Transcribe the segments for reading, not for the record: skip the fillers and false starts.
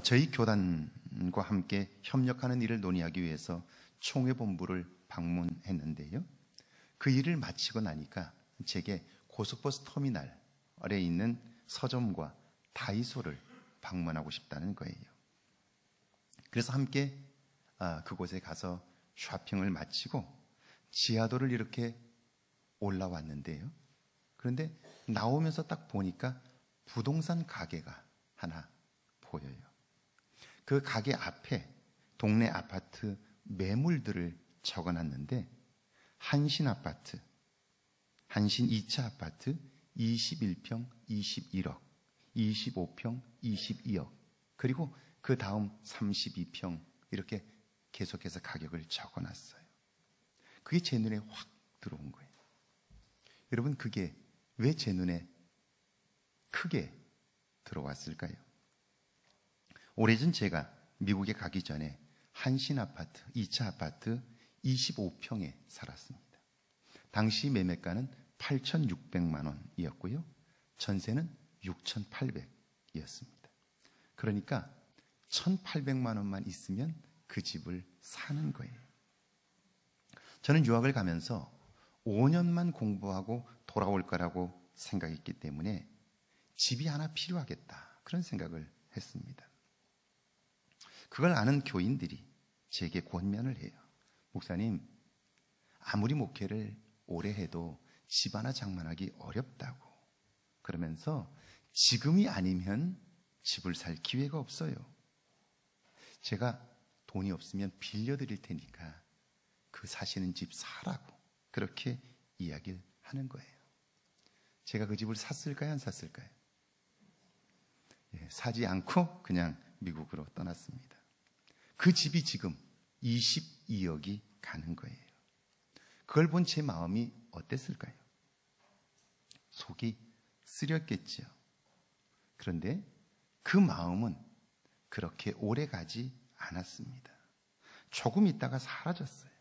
저희 교단과 함께 협력하는 일을 논의하기 위해서 총회본부를 방문했는데요. 그 일을 마치고 나니까 제게 고속버스 터미널에 있는 서점과 다이소를 방문하고 싶다는 거예요. 그래서 함께 그곳에 가서 쇼핑을 마치고 지하도를 이렇게 올라왔는데요. 그런데 나오면서 딱 보니까 부동산 가게가 하나 보여요. 그 가게 앞에 동네 아파트 매물들을 적어놨는데 한신 아파트, 한신 2차 아파트 21평 21억, 25평 22억, 그리고 그 다음 32평 이렇게 계속해서 가격을 적어놨어요. 그게 제 눈에 확 들어온 거예요. 여러분, 그게 왜 제 눈에 크게 들어왔을까요? 오래전 제가 미국에 가기 전에 한신 아파트, 2차 아파트 25평에 살았습니다. 당시 매매가는 8,600만 원이었고요. 전세는 6,800이었습니다. 그러니까 1,800만 원만 있으면 그 집을 사는 거예요. 저는 유학을 가면서 5년만 공부하고 돌아올 거라고 생각했기 때문에 집이 하나 필요하겠다, 그런 생각을 했습니다. 그걸 아는 교인들이 제게 권면을 해요. 목사님, 아무리 목회를 오래 해도 집 하나 장만하기 어렵다고. 그러면서 지금이 아니면 집을 살 기회가 없어요. 제가 돈이 없으면 빌려드릴 테니까 그 사시는 집 사라고 그렇게 이야기를 하는 거예요. 제가 그 집을 샀을까요, 안 샀을까요? 사지 않고 그냥 미국으로 떠났습니다. 그 집이 지금 22억이 가는 거예요. 그걸 본 제 마음이 어땠을까요? 속이 쓰렸겠지요. 그런데 그 마음은 그렇게 오래 가지 않았습니다. 조금 있다가 사라졌어요.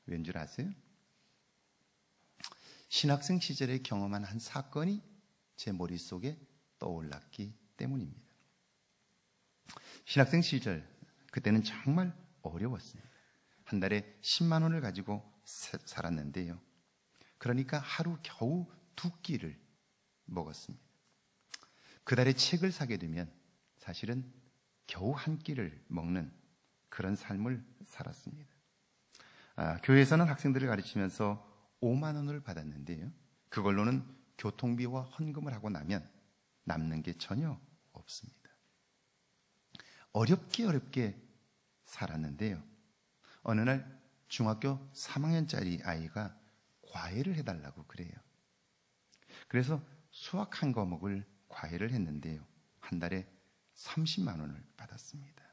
왠 줄 아세요? 신학생 시절에 경험한 한 사건이 제 머릿속에 떠올랐기 때문입니다. 신학생 시절, 그때는 정말 어려웠습니다. 한 달에 10만 원을 가지고 살았는데요. 그러니까 하루 겨우 2끼를 먹었습니다. 그 달에 책을 사게 되면 사실은 겨우 한 끼를 먹는 그런 삶을 살았습니다. 교회에서는 학생들을 가르치면서 5만 원을 받았는데요. 그걸로는 교통비와 헌금을 하고 나면 남는 게 전혀 없습니다. 어렵게 살았는데요. 어느 날 중학교 3학년짜리 아이가 과외를 해달라고 그래요. 그래서 수학 한 과목을 과외를 했는데요. 한 달에 30만 원을 받았습니다.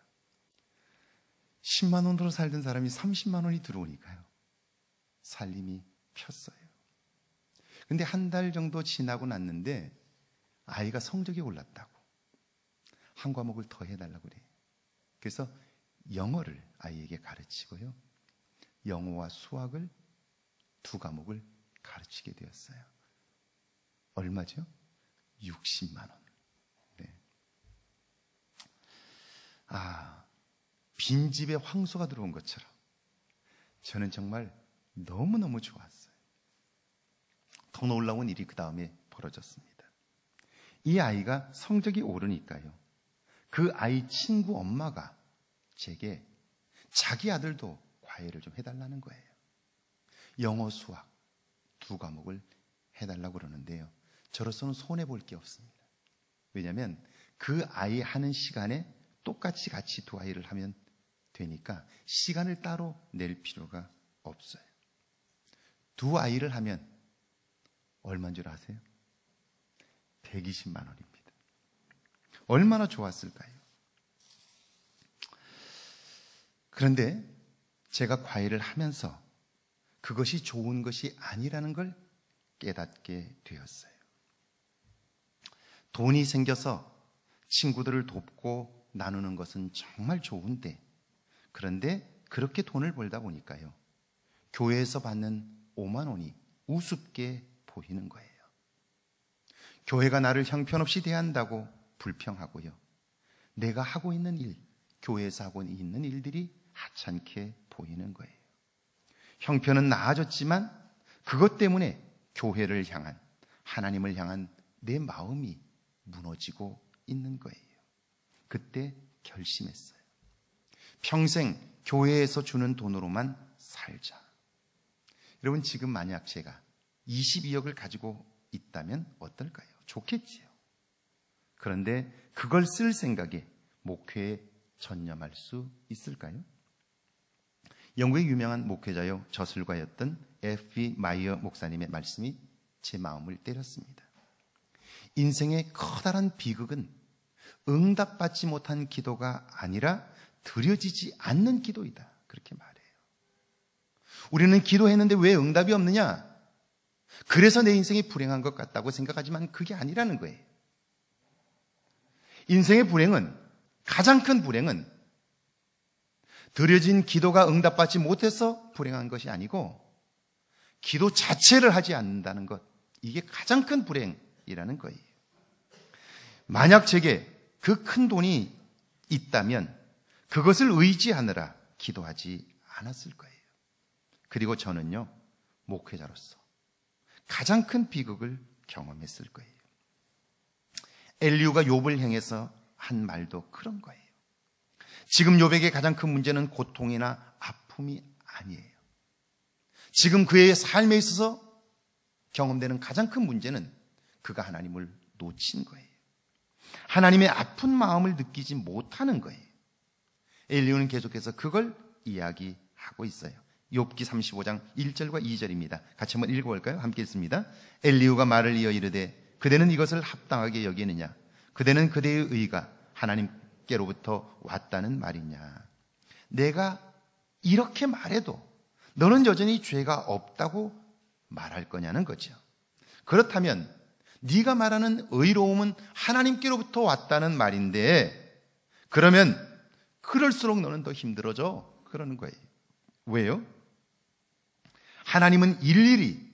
10만 원으로 살던 사람이 30만 원이 들어오니까요. 살림이 폈어요. 근데 한 달 정도 지나고 났는데 아이가 성적이 올랐다고 한 과목을 더 해달라고 그래요. 그래서 영어를 아이에게 가르치고요. 영어와 수학을 2과목을 가르치게 되었어요. 얼마죠? 60만 원. 네. 빈집에 황소가 들어온 것처럼 저는 정말 너무너무 좋았어요. 더 놀라운 일이 그 다음에 벌어졌습니다. 이 아이가 성적이 오르니까요. 그 아이 친구 엄마가 제게 자기 아들도 과외를 좀 해달라는 거예요. 영어, 수학 2과목을 해달라고 그러는데요. 저로서는 손해볼 게 없습니다. 왜냐하면 그 아이 하는 시간에 똑같이 같이 2 아이를 하면 되니까 시간을 따로 낼 필요가 없어요. 2 아이를 하면 얼마인 줄 아세요? 120만 원입니다. 얼마나 좋았을까요? 그런데 제가 과외를 하면서 그것이 좋은 것이 아니라는 걸 깨닫게 되었어요. 돈이 생겨서 친구들을 돕고 나누는 것은 정말 좋은데, 그런데 그렇게 돈을 벌다 보니까요, 교회에서 받는 5만 원이 우습게 보이는 거예요. 교회가 나를 형편없이 대한다고 불평하고요. 내가 하고 있는 일, 교회에서 하고 있는 일들이 하찮게 보이는 거예요. 형편은 나아졌지만 그것 때문에 교회를 향한, 하나님을 향한 내 마음이 무너지고 있는 거예요. 그때 결심했어요. 평생 교회에서 주는 돈으로만 살자. 여러분, 지금 만약 제가 22억을 가지고 있다면 어떨까요? 좋겠지요. 그런데 그걸 쓸 생각에 목회에 전념할 수 있을까요? 영국의 유명한 목회자요 저술가였던 F.B. 마이어 목사님의 말씀이 제 마음을 때렸습니다. 인생의 커다란 비극은 응답받지 못한 기도가 아니라 드려지지 않는 기도이다. 그렇게 말해요. 우리는 기도했는데 왜 응답이 없느냐? 그래서 내 인생이 불행한 것 같다고 생각하지만 그게 아니라는 거예요. 인생의 불행은, 가장 큰 불행은 드려진 기도가 응답받지 못해서 불행한 것이 아니고 기도 자체를 하지 않는다는 것, 이게 가장 큰 불행이라는 거예요. 만약 제게 그 큰 돈이 있다면 그것을 의지하느라 기도하지 않았을 거예요. 그리고 저는요, 목회자로서 가장 큰 비극을 경험했을 거예요. 엘리후가 욥을 향해서 한 말도 그런 거예요. 지금 욥에게 가장 큰 문제는 고통이나 아픔이 아니에요. 지금 그의 삶에 있어서 경험되는 가장 큰 문제는 그가 하나님을 놓친 거예요. 하나님의 아픈 마음을 느끼지 못하는 거예요. 엘리후는 계속해서 그걸 이야기하고 있어요. 욥기 35장 1절과 2절입니다. 같이 한번 읽어볼까요? 함께 읽습니다. 엘리후가 말을 이어 이르되 그대는 이것을 합당하게 여기느냐? 그대는 그대의 의가 하나님께로부터 왔다는 말이냐? 내가 이렇게 말해도 너는 여전히 죄가 없다고 말할 거냐는 거죠. 그렇다면 네가 말하는 의로움은 하나님께로부터 왔다는 말인데 그러면 그럴수록 너는 더 힘들어져. 그러는 거예요. 왜요? 하나님은 일일이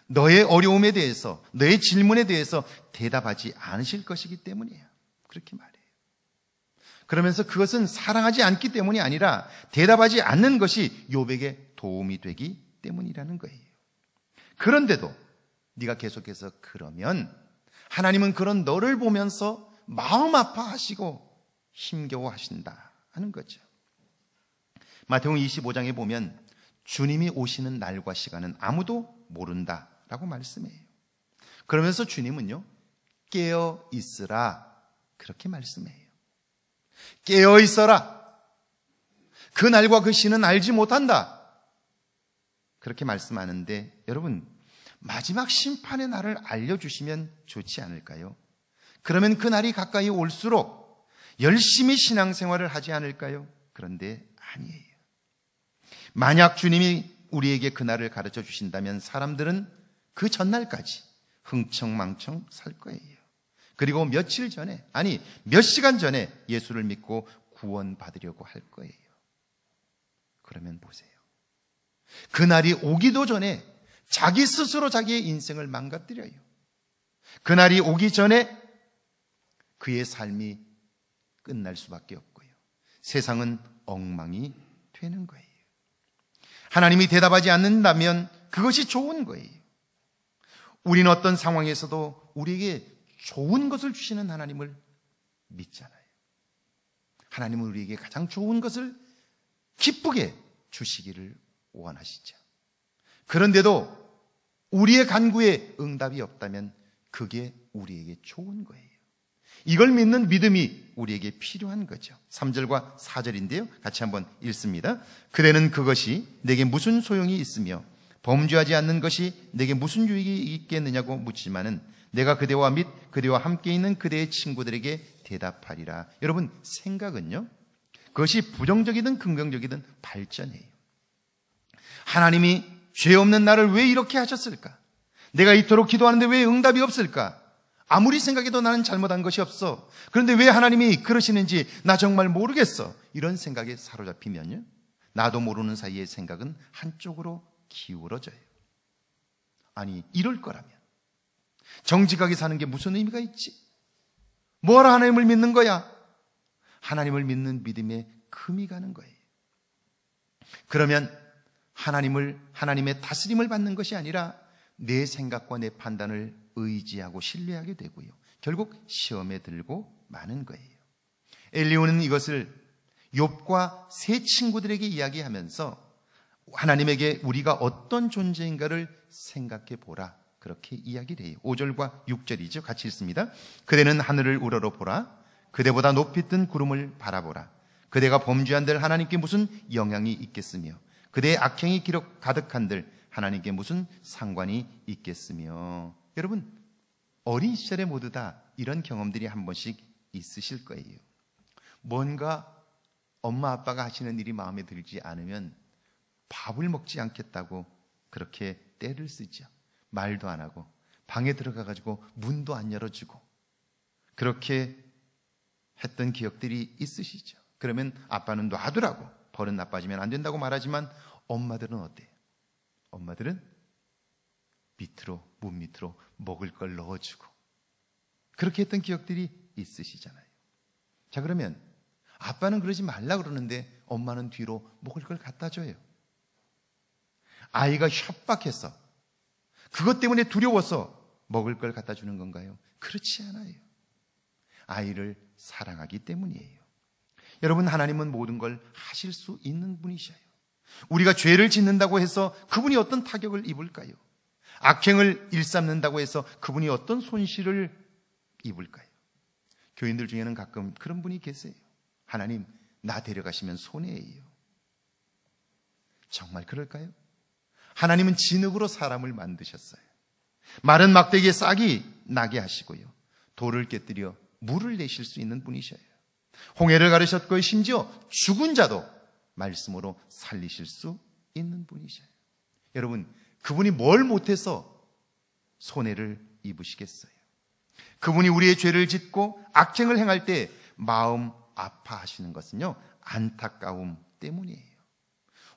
너의 어려움에 대해서, 너의 질문에 대해서 대답하지 않으실 것이기 때문이에요. 그렇게 말해요. 그러면서 그것은 사랑하지 않기 때문이 아니라 대답하지 않는 것이 욥에게 도움이 되기 때문이라는 거예요. 그런데도 네가 계속해서 그러면 하나님은 그런 너를 보면서 마음 아파하시고 힘겨워하신다 하는 거죠. 마태복음 25장에 보면 주님이 오시는 날과 시간은 아무도 모른다라고 말씀해요. 그러면서 주님은요, 깨어 있으라 그렇게 말씀해요. 깨어 있어라. 그 날과 그 시는 알지 못한다. 그렇게 말씀하는데 여러분, 마지막 심판의 날을 알려주시면 좋지 않을까요? 그러면 그 날이 가까이 올수록 열심히 신앙생활을 하지 않을까요? 그런데 아니에요. 만약 주님이 우리에게 그 날을 가르쳐 주신다면 사람들은 그 전날까지 흥청망청 살 거예요. 그리고 며칠 전에, 아니 몇 시간 전에 예수를 믿고 구원받으려고 할 거예요. 그러면 보세요. 그 날이 오기도 전에 자기 스스로 자기의 인생을 망가뜨려요. 그 날이 오기 전에 그의 삶이 끝날 수밖에 없고요. 세상은 엉망이 되는 거예요. 하나님이 대답하지 않는다면 그것이 좋은 거예요. 우리는 어떤 상황에서도 우리에게 좋은 것을 주시는 하나님을 믿잖아요. 하나님은 우리에게 가장 좋은 것을 기쁘게 주시기를 원하시죠. 그런데도 우리의 간구에 응답이 없다면 그게 우리에게 좋은 거예요. 이걸 믿는 믿음이 우리에게 필요한 거죠. 3절과 4절인데요. 같이 한번 읽습니다. 그대는 그것이 내게 무슨 소용이 있으며 범죄하지 않는 것이 내게 무슨 유익이 있겠느냐고 묻지만은 내가 그대와 및 그대와 함께 있는 그대의 친구들에게 대답하리라. 여러분, 생각은요, 그것이 부정적이든 긍정적이든 발전해요. 하나님이 죄 없는 나를 왜 이렇게 하셨을까? 내가 이토록 기도하는데 왜 응답이 없을까? 아무리 생각해도 나는 잘못한 것이 없어. 그런데 왜 하나님이 그러시는지 나 정말 모르겠어. 이런 생각에 사로잡히면요, 나도 모르는 사이에 생각은 한쪽으로 기울어져요. 아니, 이럴 거라면 정직하게 사는 게 무슨 의미가 있지? 뭐하러 하나님을 믿는 거야? 하나님을 믿는 믿음에 금이 가는 거예요. 그러면 하나님의 다스림을 받는 것이 아니라 내 생각과 내 판단을 의지하고 신뢰하게 되고요. 결국 시험에 들고 마는 거예요. 엘리후는 이것을 욥과 세 친구들에게 이야기하면서 하나님에게 우리가 어떤 존재인가를 생각해 보라, 그렇게 이야기를 해요. 5절과 6절이죠. 같이 읽습니다. 그대는 하늘을 우러러 보라. 그대보다 높이 뜬 구름을 바라보라. 그대가 범죄한들 하나님께 무슨 영향이 있겠으며 그대의 악행이 기록 가득한들 하나님께 무슨 상관이 있겠으며. 여러분, 어린 시절에 모두 다 이런 경험들이 한 번씩 있으실 거예요. 뭔가 엄마 아빠가 하시는 일이 마음에 들지 않으면 밥을 먹지 않겠다고 그렇게 떼를 쓰죠. 말도 안 하고 방에 들어가가지고 문도 안 열어주고 그렇게 했던 기억들이 있으시죠. 그러면 아빠는 놔두라고, 버릇 나빠지면 안 된다고 말하지만 엄마들은 어때요? 엄마들은 문 밑으로 먹을 걸 넣어주고 그렇게 했던 기억들이 있으시잖아요. 자, 그러면 아빠는 그러지 말라 그러는데 엄마는 뒤로 먹을 걸 갖다 줘요. 아이가 협박해서 그것 때문에 두려워서 먹을 걸 갖다 주는 건가요? 그렇지 않아요. 아이를 사랑하기 때문이에요. 여러분, 하나님은 모든 걸 하실 수 있는 분이셔요. 우리가 죄를 짓는다고 해서 그분이 어떤 타격을 입을까요? 악행을 일삼는다고 해서 그분이 어떤 손실을 입을까요? 교인들 중에는 가끔 그런 분이 계세요. 하나님, 나 데려가시면 손해예요. 정말 그럴까요? 하나님은 진흙으로 사람을 만드셨어요. 마른 막대기에 싹이 나게 하시고요. 돌을 깨뜨려 물을 내실 수 있는 분이셔요. 홍해를 가르셨고 심지어 죽은 자도 말씀으로 살리실 수 있는 분이셔요. 여러분, 그분이 뭘 못해서 손해를 입으시겠어요? 그분이 우리의 죄를 짓고 악행을 행할 때 마음 아파하시는 것은요, 안타까움 때문이에요.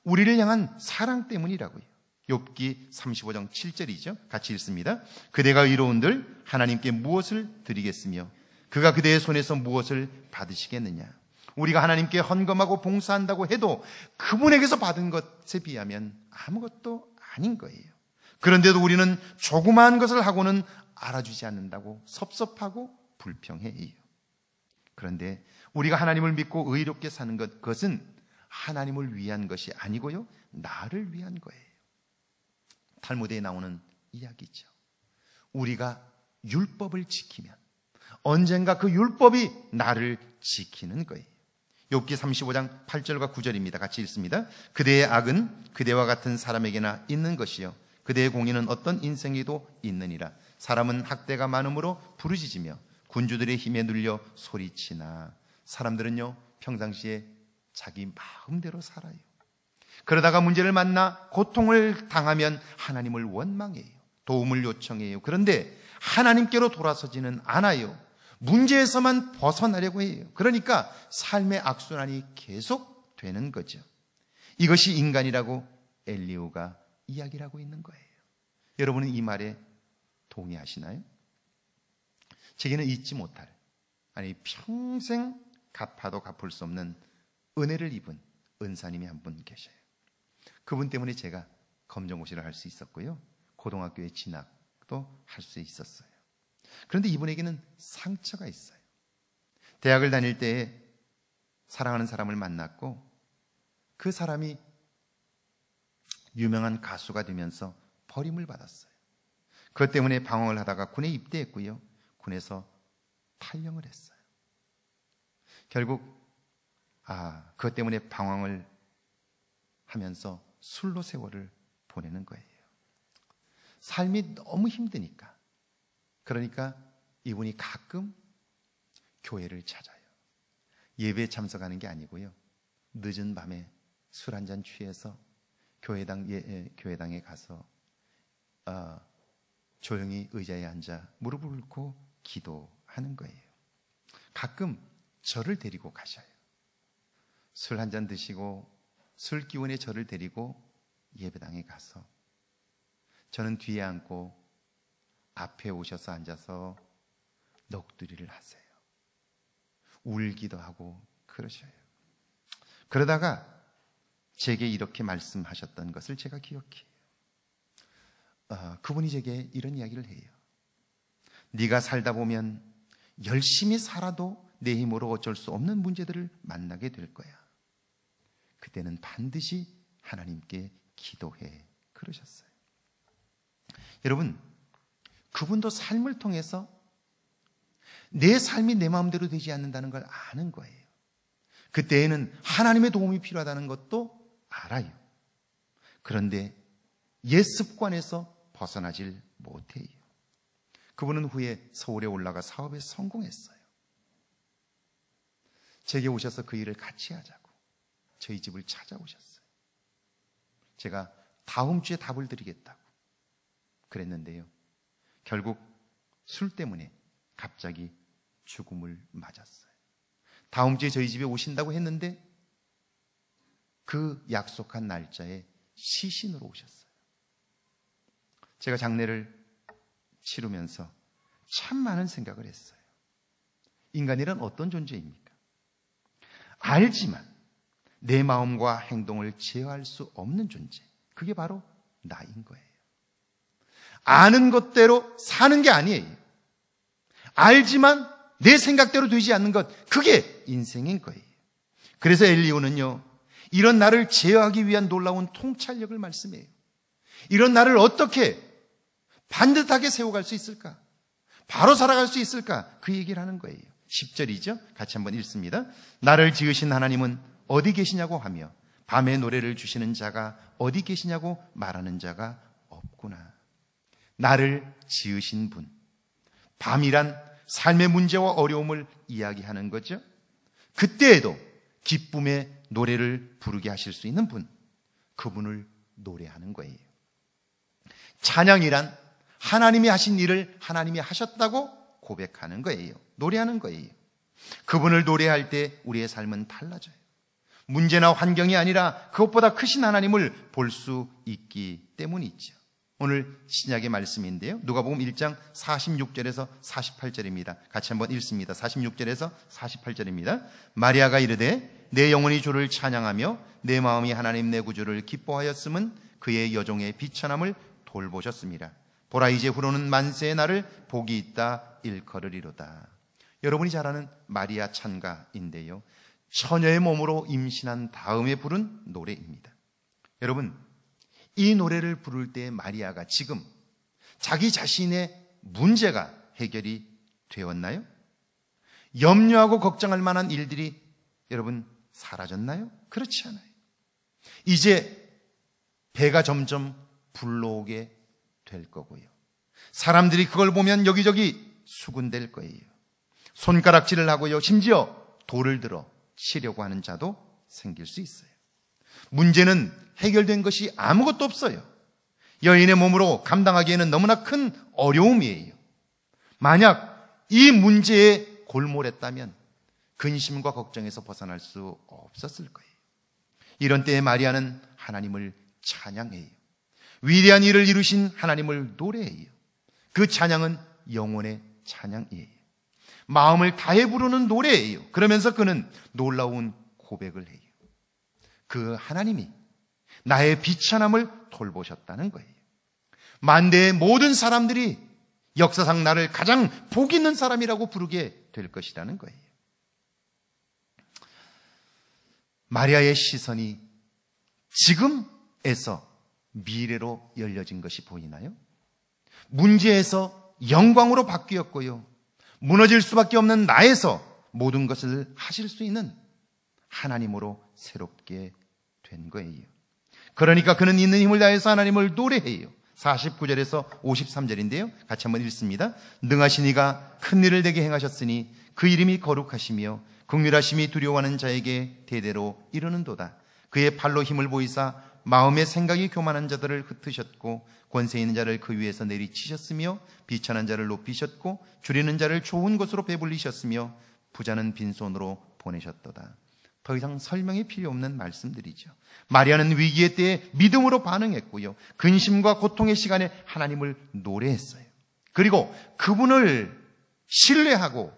우리를 향한 사랑 때문이라고요. 욥기 35장 7절이죠. 같이 읽습니다. 그대가 의로운들 하나님께 무엇을 드리겠으며 그가 그대의 손에서 무엇을 받으시겠느냐. 우리가 하나님께 헌금하고 봉사한다고 해도 그분에게서 받은 것에 비하면 아무것도 아닌 거예요. 그런데도 우리는 조그마한 것을 하고는 알아주지 않는다고 섭섭하고 불평해요. 그런데 우리가 하나님을 믿고 의롭게 사는 것, 그것은 하나님을 위한 것이 아니고요, 나를 위한 거예요. 탈무드에 나오는 이야기죠. 우리가 율법을 지키면 언젠가 그 율법이 나를 지키는 거예요. 욥기 35장 8절과 9절입니다. 같이 읽습니다. 그대의 악은 그대와 같은 사람에게나 있는 것이요 그대의 공의는 어떤 인생에도 있느니라. 사람은 학대가 많음으로 부르짖으며 군주들의 힘에 눌려 소리치나. 사람들은요, 평상시에 자기 마음대로 살아요. 그러다가 문제를 만나 고통을 당하면 하나님을 원망해요. 도움을 요청해요. 그런데 하나님께로 돌아서지는 않아요. 문제에서만 벗어나려고 해요. 그러니까 삶의 악순환이 계속 되는 거죠. 이것이 인간이라고 엘리후가 이야기를 하고 있는 거예요. 여러분은 이 말에 동의하시나요? 제게는 잊지 못할, 아니 평생 갚아도 갚을 수 없는 은혜를 입은 은사님이 한 분 계셔요. 그분 때문에 제가 검정고시를 할 수 있었고요, 고등학교에 진학도 할 수 있었어요. 그런데 이분에게는 상처가 있어요. 대학을 다닐 때에 사랑하는 사람을 만났고 그 사람이 유명한 가수가 되면서 버림을 받았어요. 그것 때문에 방황을 하다가 군에 입대했고요, 군에서 탈영을 했어요. 결국 그것 때문에 방황을 하면서 술로 세월을 보내는 거예요. 삶이 너무 힘드니까. 그러니까 이분이 가끔 교회를 찾아요. 예배에 참석하는 게 아니고요, 늦은 밤에 술 한잔 취해서 교회당에 가서 조용히 의자에 앉아 무릎을 꿇고 기도하는 거예요. 가끔 저를 데리고 가셔요. 술 한잔 드시고 술 기운에 저를 데리고 예배당에 가서 저는 뒤에 앉고 앞에 오셔서 앉아서 넋두리를 하세요. 울기도 하고 그러셔요. 그러다가 제게 이렇게 말씀하셨던 것을 제가 기억해요. 그분이 제게 이런 이야기를 해요. 네가 살다 보면 열심히 살아도 내 힘으로 어쩔 수 없는 문제들을 만나게 될 거야. 그때는 반드시 하나님께 기도해. 그러셨어요. 여러분, 그분도 삶을 통해서 내 삶이 내 마음대로 되지 않는다는 걸 아는 거예요. 그때에는 하나님의 도움이 필요하다는 것도 알아요. 그런데 옛 습관에서 벗어나질 못해요. 그분은 후에 서울에 올라가 사업에 성공했어요. 제게 오셔서 그 일을 같이 하자고 저희 집을 찾아오셨어요. 제가 다음 주에 답을 드리겠다고 그랬는데요. 결국 술 때문에 갑자기 죽음을 맞았어요. 다음 주에 저희 집에 오신다고 했는데 그 약속한 날짜에 시신으로 오셨어요. 제가 장례를 치르면서 참 많은 생각을 했어요. 인간이란 어떤 존재입니까? 알지만 내 마음과 행동을 제어할 수 없는 존재. 그게 바로 나인 거예요. 아는 것대로 사는 게 아니에요. 알지만 내 생각대로 되지 않는 것, 그게 인생인 거예요. 그래서 엘리야는요, 이런 나를 제어하기 위한 놀라운 통찰력을 말씀해요. 이런 나를 어떻게 반듯하게 세워갈 수 있을까? 바로 살아갈 수 있을까? 그 얘기를 하는 거예요. 10절이죠? 같이 한번 읽습니다. 나를 지으신 하나님은 어디 계시냐고 하며 밤에 노래를 주시는 자가 어디 계시냐고 말하는 자가 없구나. 나를 지으신 분. 밤이란 삶의 문제와 어려움을 이야기하는 거죠. 그때에도 기쁨의 노래를 부르게 하실 수 있는 분. 그분을 노래하는 거예요. 찬양이란 하나님이 하신 일을 하나님이 하셨다고 고백하는 거예요. 노래하는 거예요. 그분을 노래할 때 우리의 삶은 달라져요. 문제나 환경이 아니라 그것보다 크신 하나님을 볼 수 있기 때문이죠. 오늘 신약의 말씀인데요. 누가복음 1장 46절에서 48절입니다. 같이 한번 읽습니다. 46절에서 48절입니다. 마리아가 이르되 내 영혼이 주를 찬양하며 내 마음이 하나님 내 구주를 기뻐하였음은 그의 여종의 비천함을 돌보셨습니다. 보라 이제 후로는 만세의 날을 복이 있다 일컬으리로다. 여러분이 잘 아는 마리아 찬가인데요. 처녀의 몸으로 임신한 다음에 부른 노래입니다. 여러분, 이 노래를 부를 때 마리아가 지금 자기 자신의 문제가 해결이 되었나요? 염려하고 걱정할 만한 일들이 여러분 사라졌나요? 그렇지 않아요. 이제 배가 점점 불러오게 될 거고요. 사람들이 그걸 보면 여기저기 수군될 거예요. 손가락질을 하고요. 심지어 돌을 들어 치려고 하는 자도 생길 수 있어요. 문제는 해결된 것이 아무것도 없어요. 여인의 몸으로 감당하기에는 너무나 큰 어려움이에요. 만약 이 문제에 골몰했다면 근심과 걱정에서 벗어날 수 없었을 거예요. 이런 때에 마리아는 하나님을 찬양해요. 위대한 일을 이루신 하나님을 노래해요. 그 찬양은 영혼의 찬양이에요. 마음을 다해 부르는 노래예요. 그러면서 그는 놀라운 고백을 해요. 그 하나님이 나의 비천함을 돌보셨다는 거예요. 만대의 모든 사람들이 역사상 나를 가장 복 있는 사람이라고 부르게 될 것이라는 거예요. 마리아의 시선이 지금에서 미래로 열려진 것이 보이나요? 문제에서 영광으로 바뀌었고요. 무너질 수밖에 없는 나에서 모든 것을 하실 수 있는 하나님으로 새롭게 된 거예요. 그러니까 그는 있는 힘을 다해서 하나님을 노래해요. 49절에서 53절인데요. 같이 한번 읽습니다. 능하신 이가 큰 일을 내게 행하셨으니 그 이름이 거룩하시며 긍휼하심이 두려워하는 자에게 대대로 이르는도다. 그의 팔로 힘을 보이사 마음의 생각이 교만한 자들을 흩으셨고 권세 있는 자를 그 위에서 내리치셨으며 비천한 자를 높이셨고 줄이는 자를 좋은 곳으로 배불리셨으며 부자는 빈손으로 보내셨도다. 더 이상 설명이 필요 없는 말씀들이죠. 마리아는 위기의 때에 믿음으로 반응했고요. 근심과 고통의 시간에 하나님을 노래했어요. 그리고 그분을 신뢰하고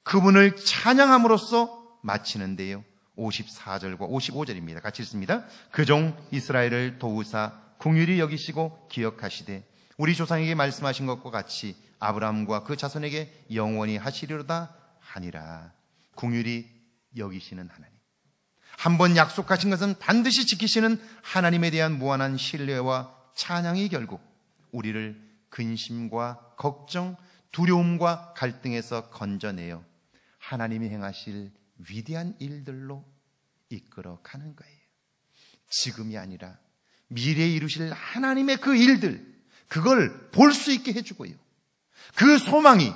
그분을 찬양함으로써 마치는데요. 54절과 55절입니다. 같이 읽습니다. 그 종 이스라엘을 도우사 긍휼히 여기시고 기억하시되 우리 조상에게 말씀하신 것과 같이 아브라함과 그 자손에게 영원히 하시리로다 하니라. 긍휼히 여기시는 하나님, 한번 약속하신 것은 반드시 지키시는 하나님에 대한 무한한 신뢰와 찬양이 결국 우리를 근심과 걱정, 두려움과 갈등에서 건져내어 하나님이 행하실 위대한 일들로 이끌어 가는 거예요. 지금이 아니라 미래에 이루실 하나님의 그 일들, 그걸 볼 수 있게 해주고요. 그 소망이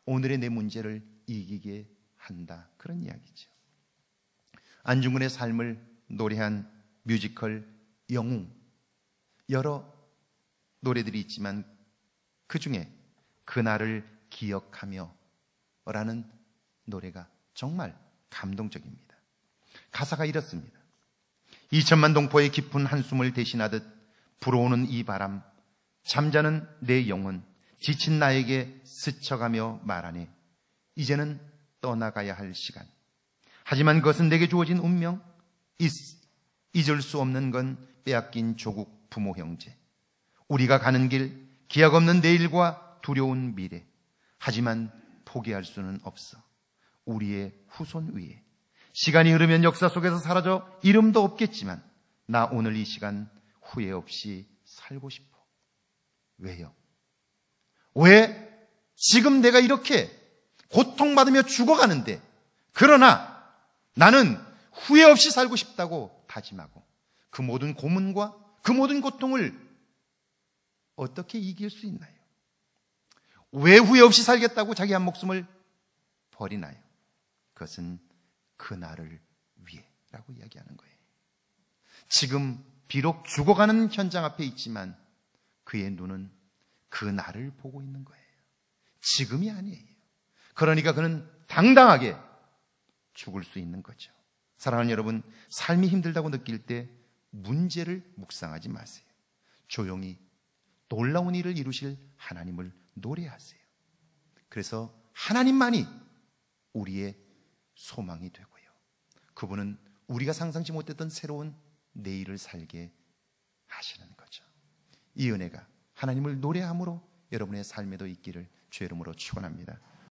오늘의 내 문제를 이기게 한다. 그런 이야기죠. 안중근의 삶을 노래한 뮤지컬 영웅, 여러 노래들이 있지만 그 중에 그날을 기억하며 라는 노래가 정말 감동적입니다. 가사가 이렇습니다. 2천만 동포의 깊은 한숨을 대신하듯 불어오는 이 바람, 잠자는 내 영혼, 지친 나에게 스쳐가며 말하네. 이제는 떠나가야 할 시간. 하지만 그것은 내게 주어진 운명, 잊을 수 없는 건 빼앗긴 조국, 부모, 형제. 우리가 가는 길, 기약 없는 내일과 두려운 미래. 하지만 포기할 수는 없어. 우리의 후손 위에. 시간이 흐르면 역사 속에서 사라져 이름도 없겠지만 나 오늘 이 시간 후회 없이 살고 싶어. 왜요? 왜 지금 내가 이렇게 고통받으며 죽어가는데, 그러나 나는 후회 없이 살고 싶다고 다짐하고 그 모든 고문과 그 모든 고통을 어떻게 이길 수 있나요? 왜 후회 없이 살겠다고 자기 한 목숨을 버리나요? 그것은 그날을 위해라고 이야기하는 거예요. 지금 비록 죽어가는 현장 앞에 있지만 그의 눈은 그날을 보고 있는 거예요. 지금이 아니에요. 그러니까 그는 당당하게 죽을 수 있는 거죠. 사랑하는 여러분, 삶이 힘들다고 느낄 때 문제를 묵상하지 마세요. 조용히 놀라운 일을 이루실 하나님을 노래하세요. 그래서 하나님만이 우리의 소망이 되고요. 그분은 우리가 상상치 못했던 새로운 내일을 살게 하시는 거죠. 이 은혜가 하나님을 노래함으로 여러분의 삶에도 있기를 주의 이름으로 축원합니다.